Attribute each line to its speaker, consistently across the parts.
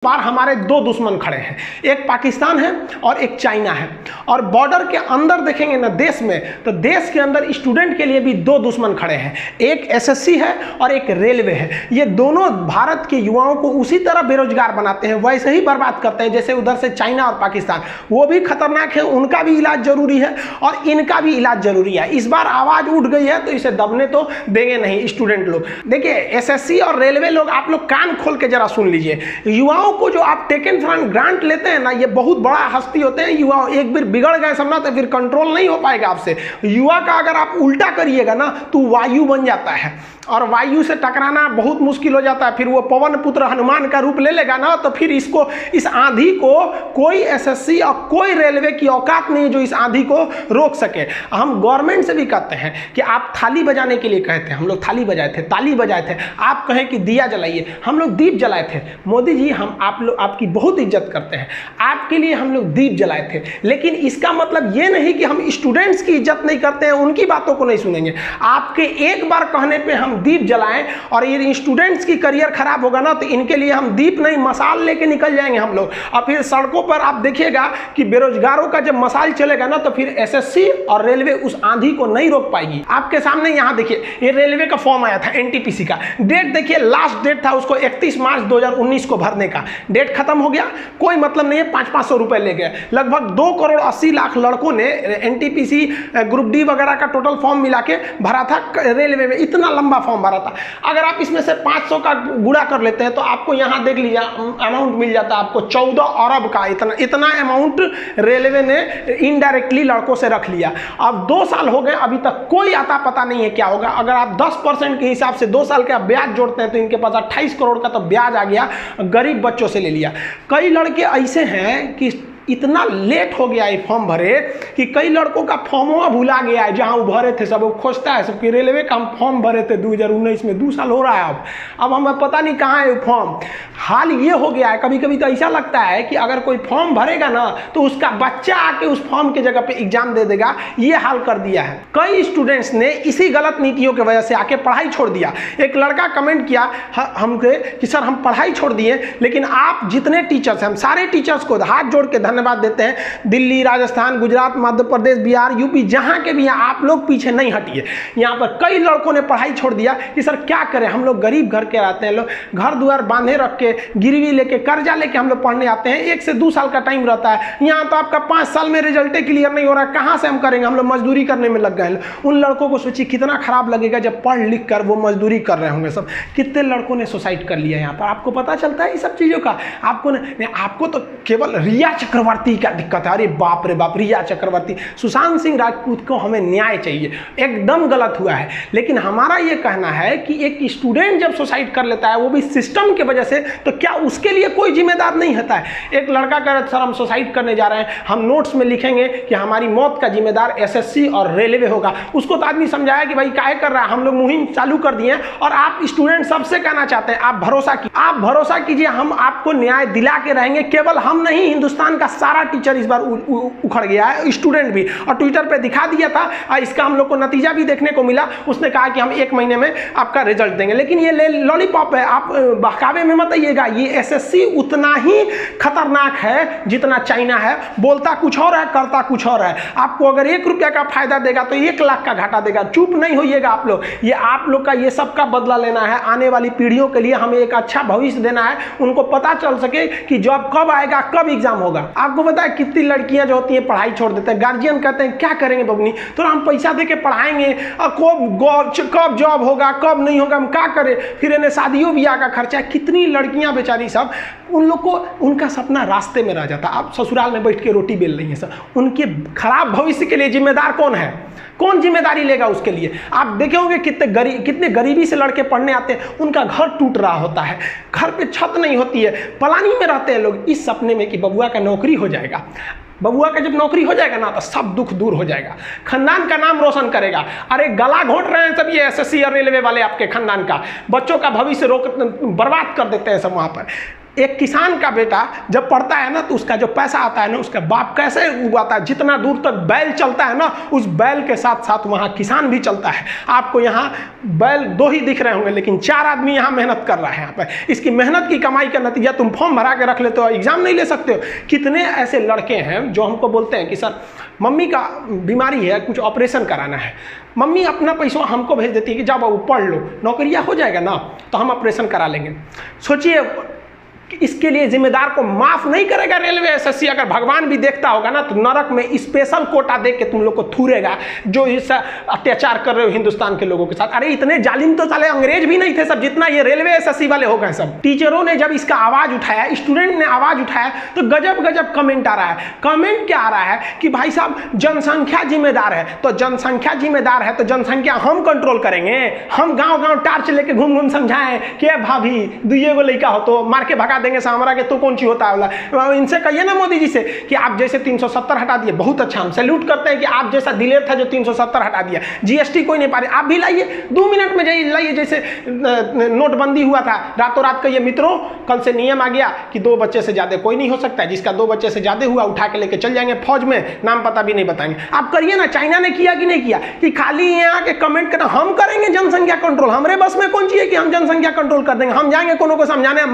Speaker 1: बार हमारे दो दुश्मन खड़े हैं, एक पाकिस्तान है और एक चाइना है। और बॉर्डर के अंदर देखेंगे ना देश में, तो देश के अंदर स्टूडेंट के लिए भी दो दुश्मन खड़े हैं, एक एसएससी है और एक रेलवे है। ये दोनों भारत के युवाओं को उसी तरह बेरोजगार बनाते हैं, वैसे ही बर्बाद करते हैं जैसे उधर से चाइना और पाकिस्तान। वो भी खतरनाक है, उनका भी इलाज जरूरी है और इनका भी इलाज जरूरी है। इस बार आवाज उठ गई है तो इसे दबने तो देंगे नहीं स्टूडेंट लोग। देखिए एसएससी और रेलवे लोग, आप लोग कान खोल के जरा सुन लीजिए। युवाओं को जो आप टेकन फॉर ग्रांट लेते हैं ना, ये बहुत बड़ा हस्ती होते हैं। युवा एक बार बिगड़ गए समझना तो फिर कंट्रोल नहीं हो पाएगा आपसे। युवा का अगर आप उल्टा करिएगा ना तो वायु बन जाता है और वायु से टकराना बहुत मुश्किल हो जाता है। फिर वो पवन पुत्र हनुमान का रूप ले लेगा ना, तो फिर इसको, इस आंधी को कोई एसएससी और कोई रेलवे की औकात नहीं जो इस आंधी को रोक सके। हम गवर्नमेंट से भी कहते हैं कि आप थाली बजाने के लिए कहते हैं, हम लोग थाली बजाए थे, ताली बजाए थे। आप कहें कि दिया जलाइए, हम लोग दीप जलाए थे। मोदी जी, हम आप लोग आपकी बहुत इज्जत करते हैं, आपके लिए हम लोग दीप जलाए थे। लेकिन इसका मतलब ये नहीं कि हम स्टूडेंट्स की इज्जत नहीं करते हैं, उनकी बातों को नहीं सुनेंगे। आपके एक बार कहने पे हम दीप जलाएं और ये स्टूडेंट्स की करियर खराब होगा ना, तो इनके लिए हम दीप नहीं मसाल लेके निकल जाएंगे हम लोग। और फिर सड़कों पर आप देखिएगा कि बेरोजगारों का जब मसाल चलेगा ना, तो फिर एसएससी और रेलवे उस आंधी को नहीं रोक पाएगी। आपके सामने यहाँ देखिए, ये रेलवे का फॉर्म आया था एनटीपीसी का। डेट देखिए, लास्ट डेट था उसको 31 मार्च 2019 को भरने का। डेट खत्म हो गया, कोई मतलब नहीं है, 500-500 रुपए ले गए। लगभग 2,80,00,000 लड़कों ने एनटीपीसी ग्रुप डी वगैरह का टोटल फॉर्म मिला के भरा था रेलवे में। इतना लंबा फॉर्म भरा था। अगर आप इसमें से 500 का गुणा कर लेते हैं तो आपको यहाँ देख लीजिए अमाउंट मिल जाता है आपको 14 अरब का। इतना अमाउंट रेलवे ने इनडायरेक्टली लड़कों से रख लिया। अब 2 साल हो गए, अभी तक कोई आता पता नहीं है क्या होगा। अगर आप 10% के हिसाब से 2 साल का ब्याज जोड़ते हैं तो इनके पास 28 करोड़ का तो ब्याज आ गया, गरीब बच्चों से ले लिया। कई लड़के ऐसे हैं कि इतना लेट हो गया ये फॉर्म भरे कि कई लड़कों का फॉर्म भुला गया है, जहां वो भरे थे सब वो खोजता है सबकी। रेलवे का हम फॉर्म भरे थे 2019 में, 2 साल हो रहा है अब हमें पता नहीं कहाँ है फॉर्म। हाल ये हो गया है, कभी कभी तो ऐसा लगता है कि अगर कोई फॉर्म भरेगा ना तो उसका बच्चा आके उस फॉर्म की जगह पे एग्जाम दे देगा। ये हाल कर दिया है। कई स्टूडेंट्स ने इसी गलत नीतियों की वजह से आके पढ़ाई छोड़ दिया। एक लड़का कमेंट किया हमसे कि सर हम पढ़ाई छोड़ दिए, लेकिन आप जितने टीचर्स हैं, हम सारे टीचर्स को हाथ जोड़ के धन्यवाद देते हैं। दिल्ली, राजस्थान, गुजरात, मध्य प्रदेश, बिहार, यूपी, जहां के भी हैं, आप लोग पीछे नहीं हटिए। यहां पर कई लड़कों ने पढ़ाई छोड़ दिया कि सर क्या करें, हम लोग गरीब घर के रहते हैं, लोग घर द्वार बांधे रख के, गिरवी लेके, कर्जा लेके हम लोग पढ़ने आते हैं। 1 से 2 साल का टाइम रहता है। यहां तो आपका 5 साल में रिजल्ट क्लियर नहीं हो रहा है, कहां से हम करेंगे, हम लोग मजदूरी करने में लग गए। उन लड़कों को सोचिए कितना खराब लगेगा जब पढ़ लिख कर वो मजदूरी कर रहे होंगे। सब कितने लड़कों ने सुसाइड कर लिया यहाँ पर, आपको पता चलता है ये सब चीजों का? आपको तो केवल रिया चक्रवर्ती का दिक्कत है। अरे बाप रे बाप, रिया चक्रवर्ती, सुशांत सिंह राजपूत को हमें न्याय चाहिए, एकदम गलत हुआ है। लेकिन हमारा ये कहना है कि एक स्टूडेंट जब सुसाइड कर लेता है, वो भी सिस्टम की वजह से, तो क्या उसके लिए कोई जिम्मेदार नहीं होता है? एक लड़का कह रहा है सर हम सुसाइड करने जा रहे हैं, हम नोट्स में लिखेंगे कि हमारी मौत का जिम्मेदार एसएससी और रेलवे होगा। उसको तो आदमी समझाया कि भाई काहे कर रहा है, हम लोग मुहिम चालू कर दिए हैं और आप स्टूडेंट सबसे कहना चाहते हैं आप भरोसा कीजिए, हम आपको न्याय दिला के रहेंगे। केवल हम नहीं, हिंदुस्तान का सारा टीचर इस बार उखड़ गया है, स्टूडेंट भी। और ट्विटर पे दिखा दिया था, इसका हम लोग को नतीजा भी देखने को मिला। उसने कहा कि हम 1 महीने में आपका रिजल्ट देंगे। लेकिन ये लॉलीपॉप है, आप बहकावे में मत आइएगा। ये एसएससी उतना ही खतरनाक है जितना चाइना है। बोलता कुछ और है, करता कुछ और है। आपको अगर 1 रुपया का फायदा देगा तो 1 लाख का घाटा देगा। चुप नहीं होइएगा आप लोग। ये आप लोग का ये सब का बदला लेना है। आने वाली पीढ़ियों के लिए हमें एक अच्छा भविष्य देना है, उनको पता चल सके कि जॉब कब आएगा, कब एग्जाम होगा। आपको पता है कितनी लड़कियां जो होती हैं पढ़ाई छोड़ देते हैं। गार्जियन कहते हैं क्या करेंगे बबनी, तो हम पैसा दे के पढ़ाएंगे, कब जॉब होगा, कब नहीं होगा, हम क्या करें। फिर इन्हें शादियों ब्याह का खर्चा। कितनी लड़कियां बेचारी सब, उन लोग को उनका सपना रास्ते में रह जाता। आप ससुराल में बैठ के रोटी बेल रही हैं सब। उनके खराब भविष्य के लिए जिम्मेदार कौन है? कौन जिम्मेदारी लेगा उसके लिए? आप देखे होंगे कितने गरीबी से लड़के पढ़ने आते हैं, उनका घर टूट रहा होता है, घर पे छत नहीं होती है, पलानी में रहते हैं लोग, इस सपने में कि बबुआ का नौकरी हो जाएगा। बबुआ का जब नौकरी हो जाएगा ना तो सब दुख दूर हो जाएगा, खानदान का नाम रोशन करेगा। अरे गला घोट रहे हैं सब ये एसएससी और रेलवे वाले आपके खानदान का, बच्चों का भविष्य बर्बाद कर देते हैं सब वहाँ पर। एक किसान का बेटा जब पढ़ता है ना तो उसका जो पैसा आता है ना, उसका बाप कैसे उगाता है, जितना दूर तक बैल चलता है ना, उस बैल के साथ साथ वहाँ किसान भी चलता है। आपको यहाँ बैल 2 ही दिख रहे होंगे, लेकिन 4 आदमी यहाँ मेहनत कर रहा है। यहाँ पर इसकी मेहनत की कमाई का नतीजा तुम फॉर्म भरा के रख लेते हो, एग्जाम नहीं ले सकते हो। कितने ऐसे लड़के हैं जो हमको बोलते हैं कि सर मम्मी का बीमारी है, कुछ ऑपरेशन कराना है, मम्मी अपना पैसा हमको भेज देती है कि जाओ बाबू पढ़ लो, नौकरियाँ हो जाएगा ना तो हम ऑपरेशन करा लेंगे। सोचिए इसके लिए जिम्मेदार को माफ नहीं करेगा रेलवे एसएससी। अगर भगवान भी देखता होगा ना तो नरक में स्पेशल कोटा दे के तुम लोग को थूरेगा, जो इस अत्याचार कर रहे हो हिंदुस्तान के लोगों के साथ। अरे इतने जालिम तो साले अंग्रेज भी नहीं थे सब, जितना ये रेलवे एसएससी वाले हो गए सब। टीचरों ने जब इसका आवाज उठाया, स्टूडेंट ने आवाज उठाया, तो गजब गजब कमेंट आ रहा है। कमेंट क्या आ रहा है कि भाई साहब जनसंख्या जिम्मेदार है, तो जनसंख्या जिम्मेदार है तो जनसंख्या हम कंट्रोल करेंगे। हम गाँव गाँव टार्च लेके घूम घूम समझाएं कि भाभी 2 गो लड़का हो तो मार के भगा देंगे सामरा के, तो कौन सी होता है। इनसे कहिए ना मोदी जी से कि आप जैसे 370 हटा दिए, बहुत अच्छा, हम सैल्यूट करते हैं कि आप जैसा दिलेर था जो 370 हटा दिया। जीएसटी कोई नहीं पा रहे, आप भी लाइए, 2 मिनट में जाइए लाइए। जैसे नोटबंदी हुआ था, रातों रात कहिए मित्रों कल से नियम आ गया कि 2 बच्चे से ज्यादा कोई नहीं हो सकता है, जिसका 2 बच्चे से ज्यादा हुआ उठा के लेके चल जाएंगे फौज में, नाम पता भी नहीं बताएंगे। आप करिए ना। चाइना ने किया कि नहीं किया कि खाली यहाँ के कमेंट करना हम करेंगे जनसंख्या कंट्रोल, हमारे बस में कौन चाहिए कि हम जनसंख्या कंट्रोल कर देंगे। हम जाएंगे कोनो को समझाने,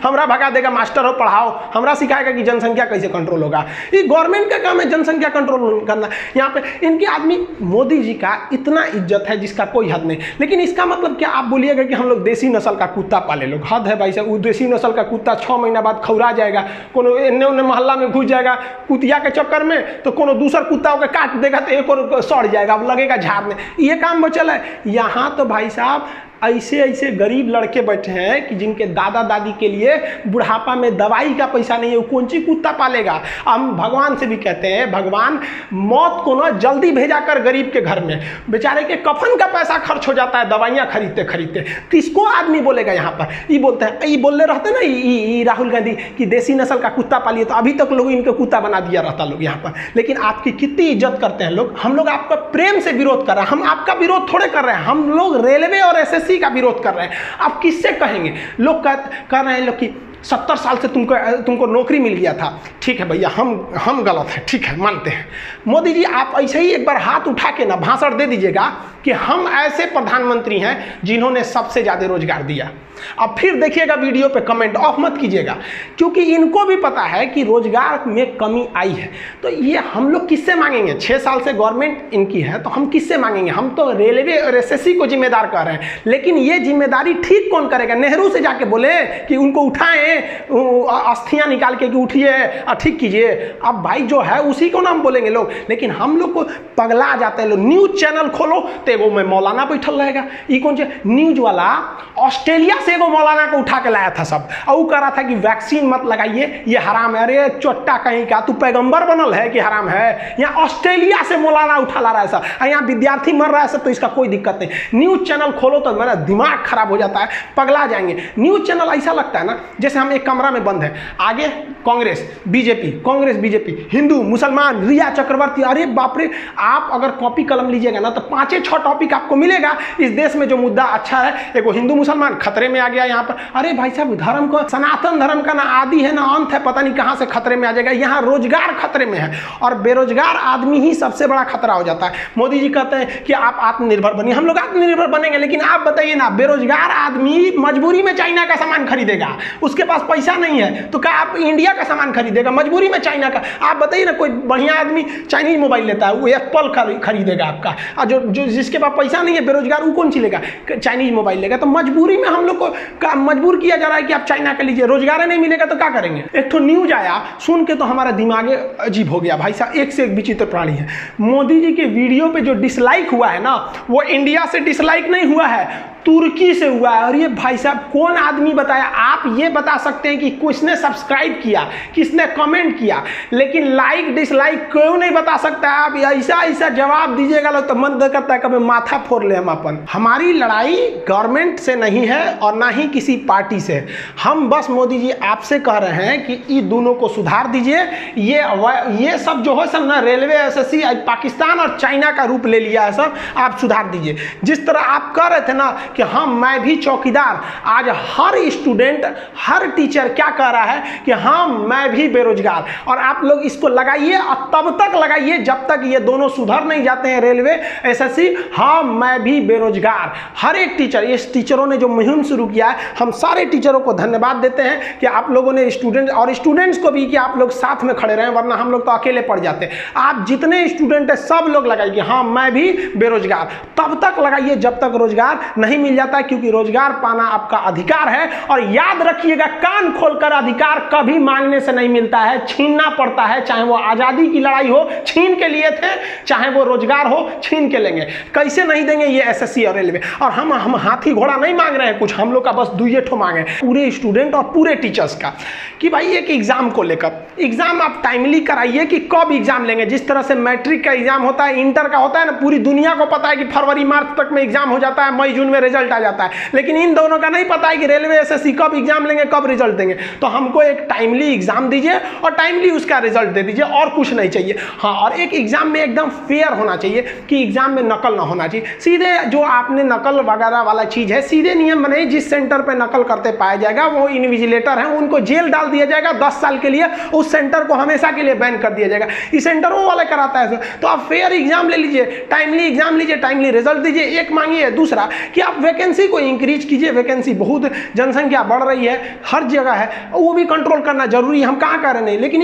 Speaker 1: हमरा भगा देगा, मास्टर हो पढ़ाओ, हमरा सिखाएगा कि जनसंख्या कैसे कंट्रोल होगा। ये गवर्नमेंट का काम है जनसंख्या कंट्रोल करना। यहाँ पे इनके आदमी मोदी जी का इतना इज्जत है जिसका कोई हद नहीं। लेकिन इसका मतलब क्या आप बोलिएगा कि हम लोग देसी नस्ल का कुत्ता पाले लोग? हद है भाई साहब। वो देसी नस्ल का कुत्ता 6 महीना बाद खौरा जाएगा, कोनो एन्ने उन्ने मोहल्ला में घुस जाएगा कुतिया के चक्कर में, तो कोनो दूसर कुत्ता को काट देगा तो एक और सड़ जाएगा, अब लगेगा झाड़ने। ये काम बचल है। यहाँ तो भाई साहब ऐसे ऐसे गरीब लड़के बैठे हैं कि जिनके दादा दादी के लिए बुढ़ापा में दवाई का पैसा नहीं है, वो कौन सी कुत्ता पालेगा। हम भगवान से भी कहते हैं भगवान मौत को ना जल्दी भेजा कर गरीब के घर में, बेचारे के कफन का पैसा खर्च हो जाता है दवाइयाँ खरीदते खरीदते। किसको आदमी बोलेगा यहाँ पर? ये बोलते हैं, ये बोल रहे रहते ना राहुल गांधी कि देसी नस्ल का कुत्ता पालिए, तो अभी तक लोग इनके कुत्ता बना दिया रहता लोग यहाँ पर। लेकिन आपकी कितनी इज्जत करते हैं लोग। हम लोग आपका प्रेम से विरोध कर रहे हैं, हम आपका विरोध थोड़े कर रहे हैं। हम लोग रेलवे और एसएससी का विरोध कर रहे हैं। आप किससे कहेंगे? लोग कह रहे हैं लोग कि 70 साल से तुमको नौकरी मिल गया था। ठीक है भैया, हम गलत है, ठीक है मानते हैं। मोदी जी आप ऐसे ही एक बार हाथ उठा के ना भाषण दे दीजिएगा कि हम ऐसे प्रधानमंत्री हैं जिन्होंने सबसे ज़्यादा रोजगार दिया। अब फिर देखिएगा वीडियो पे कमेंट ऑफ मत कीजिएगा, क्योंकि इनको भी पता है कि रोजगार में कमी आई है। तो ये हम लोग किससे मांगेंगे? 6 साल से गवर्नमेंट इनकी है तो हम किससे मांगेंगे? हम तो रेलवे और एसएससी को जिम्मेदार कर रहे हैं। लेकिन ये जिम्मेदारी ठीक कौन करेगा? नेहरू से जाके बोले कि उनको उठाएं, अस्थियां निकाल के कि उठिए ठीक कीजिए। अब भाई जो है उसी को नाम बोलेंगे लोग। लेकिन हम लोग को पगला जाते हैं लोग। न्यूज चैनल खोलो तो एगो में मौलाना बैठल रहेगा। ये कौन सी न्यूज वाला? ऑस्ट्रेलिया से एगो मौलाना को उठा के लाया था सब, और वो कह रहा था कि वैक्सीन मत लगाइए, ये हराम है। अरे चोट्टा कहीं का, तू पैगंबर बनल है कि हराम है? यहाँ ऑस्ट्रेलिया से मौलाना उठा ला रहा है सब, यहाँ विद्यार्थी मर रहा है सब, तो इसका कोई दिक्कत नहीं। न्यूज चैनल खोलो तो मेरा दिमाग खराब हो जाता है, पगला जाएंगे। न्यूज चैनल ऐसा लगता है ना जैसे हम एक कमरा में बंद है, आगे कांग्रेस बीजेपी, हिंदू मुसलमान, रिया चक्रवर्ती। अरे बाप रे, आप अगर कॉपी कलम लीजिएगा ना तो 5-6 टॉपिक आपको मिलेगा। इस देश में जो मुद्दा अच्छा है, एगो हिंदू मुसलमान खतरे में आ गया यहाँ पर। अरे भाई साहब, धर्म को, सनातन धर्म का ना आदि है ना अंत है, पता नहीं कहाँ से खतरे में आ जाएगा। यहाँ रोजगार खतरे में है और बेरोजगार आदमी ही सबसे बड़ा खतरा हो जाता है। मोदी जी कहते हैं कि आप आत्मनिर्भर बनिए, हम लोग आत्मनिर्भर बनेंगे। लेकिन आप बताइए ना, बेरोजगार आदमी मजबूरी में चाइना का सामान खरीदेगा, उसके पास पैसा नहीं है तो क्या आप इंडिया का सामान खरीदेगा? मजबूरी में चाइना का। आप बताइए ना, कोई बढ़िया आदमी चाइनीज मोबाइल लेता है, वो एप्पल खरीदेगा आपका, और जो जिसके पास पैसा नहीं है, बेरोजगार, वो कौन सी लेगा? चाइनीज मोबाइल लेगा। तो मजबूरी में हम लोग को मजबूर किया जा रहा है कि आप चाइना का लीजिए। रोजगार नहीं मिलेगा तो क्या करेंगे? एक तो न्यूज आया, सुन के तो हमारा दिमाग अजीब हो गया भाई साहब। एक से एक विचित्र प्राणी है। मोदी जी के वीडियो पे जो डिसलाइक हुआ है ना, वो इंडिया से डिसलाइक नहीं हुआ है, तुर्की से हुआ है। और ये भाई साहब कौन आदमी बताया? आप ये बता सकते हैं कि किसने सब्सक्राइब किया, किसने कमेंट किया, लेकिन लाइक डिसलाइक क्यों नहीं बता सकता? आप ऐसा जवाब दीजिएगा लोग तो मन करता है कभी माथा फोड़ ले हम अपन। हमारी लड़ाई गवर्नमेंट से नहीं है और ना ही किसी पार्टी से। हम बस मोदी जी आपसे कह रहे हैं कि इन दोनों को सुधार दीजिए। ये सब जो है सब ना, रेलवे एसएससी पाकिस्तान और चाइना का रूप ले लिया है सब, आप सुधार दीजिए। जिस तरह आप कह रहे थे ना कि हाँ मैं भी चौकीदार। आज हर स्टूडेंट, हर टीचर क्या कह रहा है कि हाँ मैं भी बेरोजगार। और आप लोग इसको लगाइए और तब तक लगाइए जब तक ये दोनों सुधर नहीं जाते हैं, रेलवे, एसएससी, हाँ मैं भी बेरोजगार। हर एक टीचर, ये टीचरों ने जो मुहिम शुरू किया है, हम सारे टीचरों को धन्यवाद देते हैं कि आप लोगों ने स्टूडेंट्स को भी कि आप लोग साथ में खड़े रहे, वरना हम लोग तो अकेले पड़ जाते। आप जितने स्टूडेंट हैं सब लोग लगाइए हाँ मैं भी बेरोजगार। तब तक लगाइए जब तक रोजगार नहीं मिल जाता है, क्योंकि रोजगार पाना आपका अधिकार है। और याद रखिएगा, कान खोलकर, अधिकार कभी मांगने से नहीं मिलता है, छीनना पड़ता है। चाहे वो आजादी की लड़ाई हो, छीन के लिए थे, चाहे वो रोजगार हो, छीन के लेंगे। कैसे नहीं देंगे ये एसएससी और रेलवे। और हम हाथी घोड़ा नहीं मांग रहे हैं कुछ, हम लोग का बस दुइये ठो मांगे पूरे स्टूडेंट और पूरे टीचर्स का, कि भाई एक एग्जाम को लेकर, एग्जाम आप टाइमली कराइए कि कब एग्जाम लेंगे। जिस तरह से मैट्रिक का एग्जाम होता है, इंटर का होता है ना, पूरी दुनिया को पता है कि फरवरी मार्च तक में एग्जाम हो जाता है, मई जून में रिजल्ट आ जाता है। लेकिन इन दोनों का नहीं पता है कि रेलवे एसएससी कब एग्जाम लेंगे, कब रिजल्ट देंगे। तो हमको एक टाइमली एग्जाम दीजिए और टाइमली उसका रिजल्ट दे दीजिए, और कुछ नहीं चाहिए। हाँ, और एक एग्जाम में एकदम फेयर होना चाहिए कि एग्जाम में नकल ना होना चाहिए। सीधे जो आपने नकल वगैरह वाला चीज है, सीधे नियम बने, जिस सेंटर पे नकल करते पाया जाएगा वो इनविजिलेटर है, उनको जेल डाल दिया जाएगा 10 साल के लिए, उस सेंटर को हमेशा के लिए बैन कर दिया जाएगा। इस सेंटर वो वाला कराता है। तो आप फेयर एग्जाम ले लीजिए, टाइमली एग्जाम लीजिए, टाइमली रिजल्ट दीजिए, एक मांगिए। दूसरा कि आप वैकेंसी को इंक्रीज कीजिए। वैकेंसी बहुत, जनसंख्या बढ़ रही है, हर जगह है, वो भी कंट्रोल करना जरूरी है, हम कहाँ कर रहे नहीं, लेकिन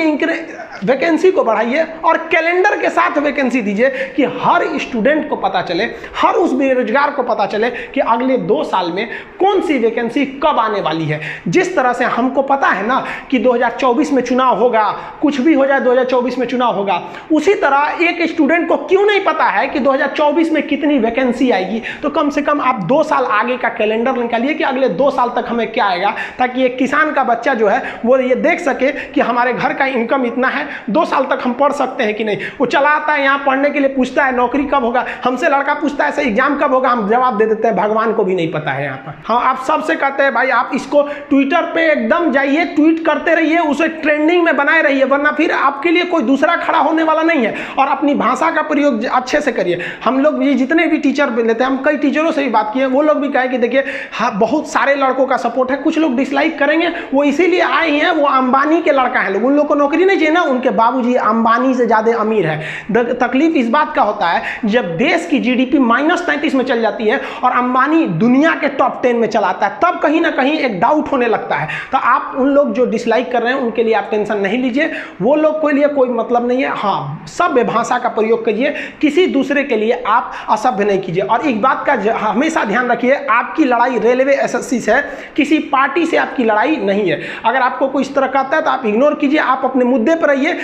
Speaker 1: वैकेंसी को बढ़ाइए और कैलेंडर के साथ वैकेंसी दीजिए कि हर स्टूडेंट को पता चले, हर उस बेरोजगार को पता चले कि अगले 2 साल में कौन सी वैकेंसी कब आने वाली है। जिस तरह से हमको पता है ना कि 2024 में चुनाव होगा, कुछ भी हो जाए 2024 में चुनाव होगा, उसी तरह एक स्टूडेंट को क्यों नहीं पता है कि 2024 में कितनी वैकेंसी आएगी। तो कम से कम आप 2 साल आगे का कैलेंडर निकालिए कि अगले 2 साल तक हमें क्या आएगा, ताकि एक किसान का बच्चा जो है वो ये देख सके कि हमारे घर का इनकम इतना है, 2 साल तक हम पढ़ सकते हैं कि नहीं। वो चला आता है यहाँ पढ़ने के लिए, पूछता है नौकरी कब होगा, हमसे लड़का पूछता है एग्जाम कब होगा, हम जवाब दे देते हैं भगवान को भी नहीं पता है यहाँ पर। हाँ, आप सबसे कहते हैं भाई आप इसको ट्विटर पे एकदम जाइए, ट्वीट करते रहिए, उसे ट्रेंडिंग में बनाए रहिए, वरना फिर आपके लिए कोई दूसरा खड़ा होने वाला नहीं है। और अपनी भाषा का प्रयोग अच्छे से करिए। हम लोग ये जितने भी टीचर लेते हैं, हम कई टीचरों से भी बात किए, वो लोग भी कहे कि देखिए हाँ बहुत सारे लड़कों का सपोर्ट है, कुछ लोग डिसलाइक करेंगे, वो इसीलिए आए हैं, वो अंबानी के लड़का है, लोग उन लोग को नौकरी नहीं चाहिए ना, उनके बाबूजी अंबानी से ज्यादा अमीर है। तकलीफ इस बात का होता है जब देश की जीडीपी -33 में चल जाती है और अंबानी दुनिया के टॉप 10 में चलाता है, तब कहीं ना कहीं एक डाउट होने लगता है। तो आप उन लोग जो डिसलाइक कर रहे हैं उनके लिए आप टेंशन नहीं लीजिए, वो लोग के लिए कोई मतलब नहीं है। हाँ, सभ्य भाषा का प्रयोग करिए, किसी दूसरे के लिए आप असभ्य नहीं कीजिए। और एक बात का हमेशा ध्यान रखिए, आपकी लड़ाई रेलवे एसएससी से है, किसी पार्टी से आपकी लड़ाई नहीं है। अगर आपको कोई इस तरह कहता है तो आप इग्नोर कीजिए, आप अपने मुद्दे पर रहिए।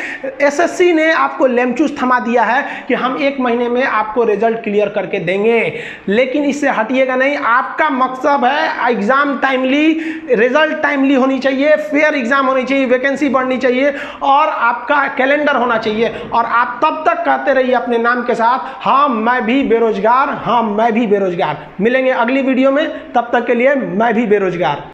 Speaker 1: एसएससी ने आपको लेमचूस थमा दिया है कि हम 1 महीने में आपको रिजल्ट क्लियर करके देंगे, लेकिन इससे हटिएगा नहीं। आपका मकसद है एग्जाम टाइमली, रिजल्ट टाइमली होनी चाहिए, फेयर एग्जाम होनी चाहिए, वैकेंसी बढ़नी चाहिए और आपका कैलेंडर होना चाहिए। और आप तब तक कहते रहिए अपने नाम के साथ, हाँ मैं भी बेरोजगार, हाँ मैं भी बेरोजगार। मिलेंगे अगली वीडियो में, तब तक के लिए मैं भी बेरोजगार।